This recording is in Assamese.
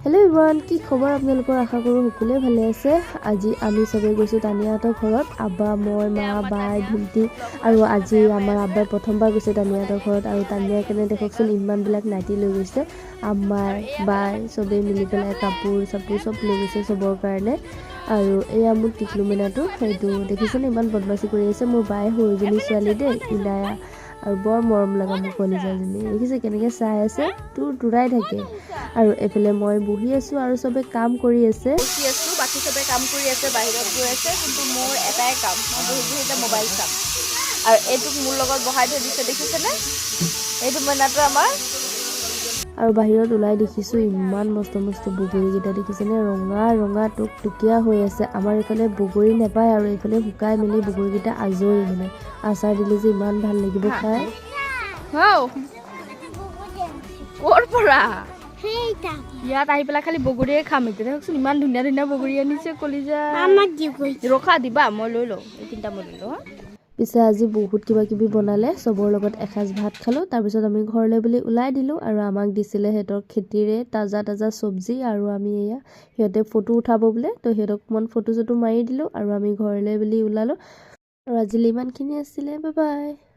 हेलो एवरीवन की खबर आपलोकर आशा करूँ सकले भाले आछे। আজি আমি সবে গৈছো তানিয়াহঁতৰ ঘৰত আব্বা মই মা বাই ঢুলটি আৰু আজি আমাৰ আব্বাই প্ৰথমবাৰ গৈছে তানিয়াহঁতৰ ঘৰত আৰু তানিয়া কেনে দেখকচোন ইমান বিলাক নাইটি লৈ গৈছে আম্মাই বাই সবে মিলি পেলাই কাপোৰ চাপোৰ সব লৈ গৈছে সবৰ কাৰণে আৰু এয়া মোৰ টিকলু মিনাটো সেইটো দেখিছেনে ইমান বদমাছি কৰি আছে মোৰ বাই সৰুজনী ছোৱালী দেই ইনায়া আৰু বৰ মৰম লগা মোৰ কলিজাজনী দেখিছে কেনেকৈ চাই আছে তুৰাই থাকে আৰু এফালে মই বহি আছো আৰু সবে কাম কৰি আছে বাকি সবে কাম কৰি আছে বাহিৰত গৈ আছে কিন্তু মোৰ এটাই কাম মই বহি বহি এটা মোবাইল চাম আৰু এইটো মোৰ লগত বহাই থৈ দিছে দেখিছেনে এইটো মইনাটো আমাৰ আৰু বাহিৰত ওলাই দেখিছো ইমান মস্ত মস্ত বগৰী গিটা দেখিছেনে ৰঙা ৰঙা টুকটুকিয়া হৈ আছে আমাৰ ইফালে বগৰী নেপায় আৰু ইফালে শুকাই মেলি বগৰী গিটা আজৰি মানে আচাৰ দিলে যে ইমান ভাল লাগিব খাই হাও কোৰ পৰা ইয়াত আহি পেলাই খালি বগৰীয়ে খাম এতিয়া দেখোন ইমান ধুনীয়া ধুনীয়া বগৰী আনিছে কলিজা আমাক দি গৈ ৰখা দিবা মই লৈ লওঁ এই তিনটা মই লৈ লওঁ পিছে আজি বহুত কিবা কিবি বনালে সবৰ লগত এসাজ ভাত খালো তাৰ পিছত আমি ঘৰলৈ বুলি ওলাই দিলো আৰু আমাক দিছিলে হেতৰ খেতিৰে তাজা তাজা সবজি আৰু আমি এয়া হেতে ফটো উঠাব বলে তো হেতক মন ফটো মাৰি দিলো আৰু আমি ঘৰলৈ বুলি ওলালো আৰু আজি ইমানখিনি আছিলে বাই বাই